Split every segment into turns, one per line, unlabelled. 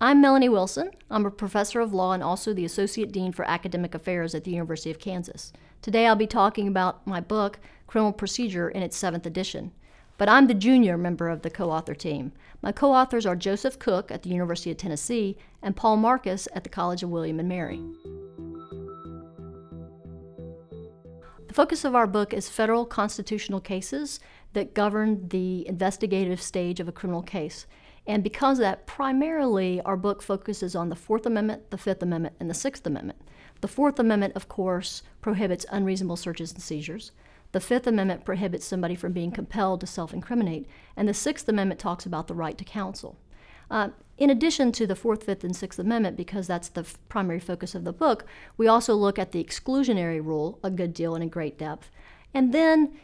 I'm Melanie Wilson. I'm a professor of law and also the Associate Dean for Academic Affairs at the University of Kansas. Today I'll be talking about my book, Criminal Procedure, in its 7th edition. But I'm the junior member of the co-author team. My co-authors are Joseph Cook at the University of Tennessee and Paul Marcus at the College of William and Mary. The focus of our book is federal constitutional cases that govern the investigative stage of a criminal case. And because of that, primarily our book focuses on the 4th Amendment, the 5th Amendment, and the 6th Amendment. The 4th Amendment, of course, prohibits unreasonable searches and seizures. The 5th Amendment prohibits somebody from being compelled to self-incriminate. And the 6th Amendment talks about the right to counsel. In addition to the 4th, 5th, and 6th Amendment, because that's the primary focus of the book, we also look at the exclusionary rule a good deal and in great depth. And then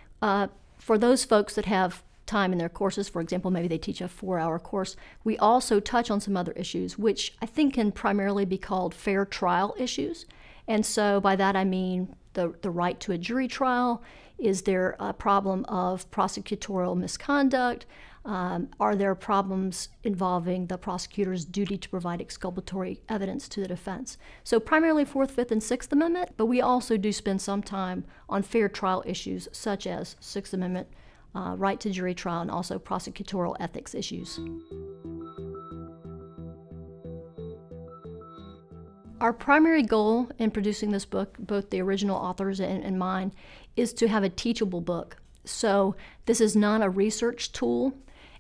for those folks that have time in their courses, for example, maybe they teach a 4-hour course, we also touch on some other issues, which I think can primarily be called fair trial issues. And so by that I mean the right to a jury trial. Is there a problem of prosecutorial misconduct? Are there problems involving the prosecutor's duty to provide exculpatory evidence to the defense? So primarily 4th, 5th, and 6th Amendment, but we also do spend some time on fair trial issues such as 6th Amendment, right to jury trial, and also prosecutorial ethics issues. Our primary goal in producing this book, both the original authors and mine, is to have a teachable book. So this is not a research tool,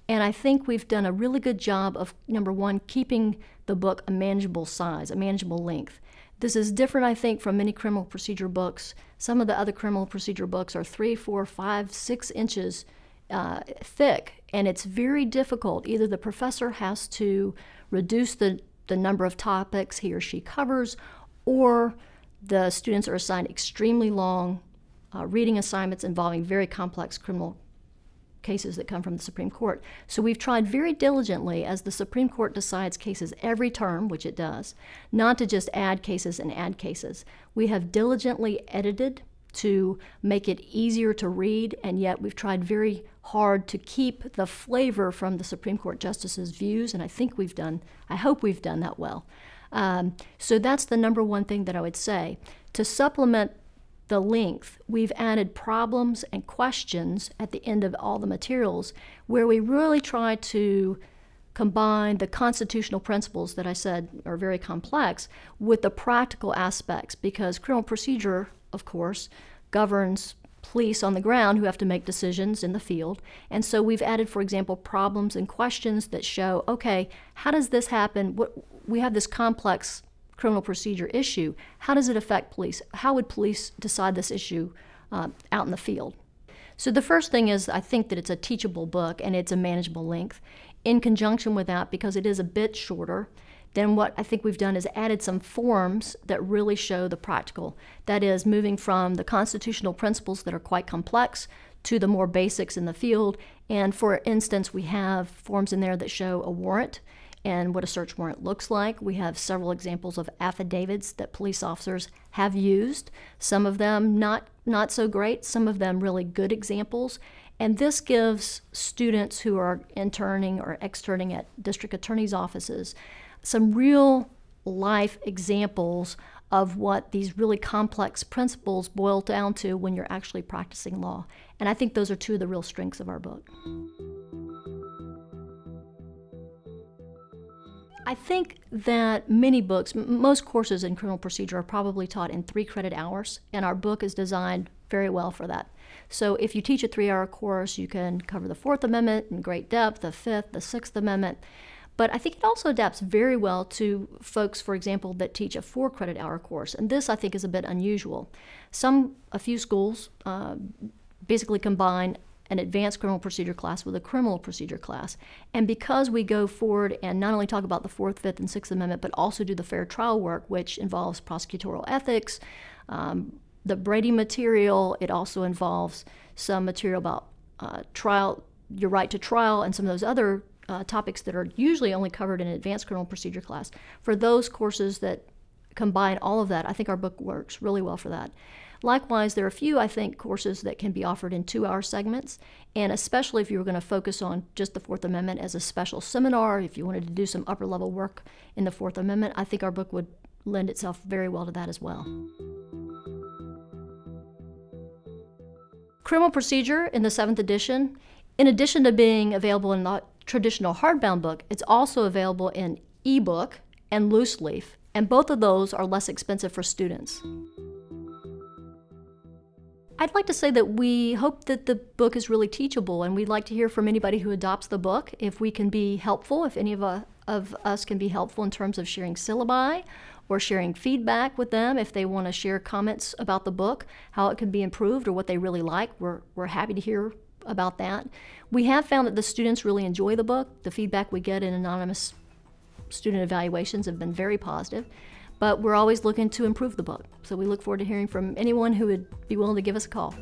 and I think we've done a really good job of, number one, keeping the book a manageable size, a manageable length. This is different, I think, from many criminal procedure books. Some of the other criminal procedure books are 3, 4, 5, 6 inches thick, and it's very difficult. Either the professor has to reduce the number of topics he or she covers, or the students are assigned extremely long reading assignments involving very complex criminal cases that come from the Supreme Court. So we've tried very diligently, as the Supreme Court decides cases every term, which it does, not to just add cases and add cases. We have diligently edited to make it easier to read, and yet we've tried very hard to keep the flavor from the Supreme Court justices' views, and I hope we've done that well. So that's the number one thing that I would say. To supplement the length, we've added problems and questions at the end of all the materials where we really try to combine the constitutional principles that I said are very complex with the practical aspects, because criminal procedure, of course, governs police on the ground who have to make decisions in the field. And so we've added, for example, problems and questions that show, okay, how does this happen? We have this complex criminal procedure issue. How does it affect police? How would police decide this issue out in the field? So the first thing is, I think that it's a teachable book and it's a manageable length. In conjunction with that, because it is a bit shorter, then what I think we've done is added some forms that really show the practical. That is, moving from the constitutional principles that are quite complex to the more basics in the field. And for instance, we have forms in there that show a warrant and what a search warrant looks like. We have several examples of affidavits that police officers have used, some of them not so great, some of them really good examples. And this gives students who are interning or externing at district attorney's offices some real life examples of what these really complex principles boil down to when you're actually practicing law. And I think those are two of the real strengths of our book. I think that many books, most courses in criminal procedure are probably taught in 3 credit hours, and our book is designed very well for that. So if you teach a 3-hour course, you can cover the 4th Amendment in great depth, the 5th, the 6th Amendment. But I think it also adapts very well to folks, for example, that teach a 4 credit hour course. And this, I think, is a bit unusual. A few schools basically combine an advanced criminal procedure class with a criminal procedure class. And because we go forward and not only talk about the 4th, 5th, and 6th Amendment, but also do the fair trial work, which involves prosecutorial ethics, the Brady material, it also involves some material about trial, your right to trial, and some of those other topics that are usually only covered in an advanced criminal procedure class. For those courses that combine all of that, I think our book works really well for that. Likewise, there are a few, I think, courses that can be offered in 2-hour segments, and especially if you were going to focus on just the Fourth Amendment as a special seminar, if you wanted to do some upper-level work in the Fourth Amendment, I think our book would lend itself very well to that as well. Criminal Procedure in the 7th edition, in addition to being available in the traditional hardbound book, it's also available in ebook and loose leaf, and both of those are less expensive for students. I'd like to say that we hope that the book is really teachable, and we'd like to hear from anybody who adopts the book if we can be helpful, if any of us can be helpful in terms of sharing syllabi or sharing feedback with them if they want to share comments about the book, how it can be improved or what they really like. We're happy to hear about that. We have found that the students really enjoy the book. The feedback we get in anonymous student evaluations have been very positive, but we're always looking to improve the book. So we look forward to hearing from anyone who would be willing to give us a call.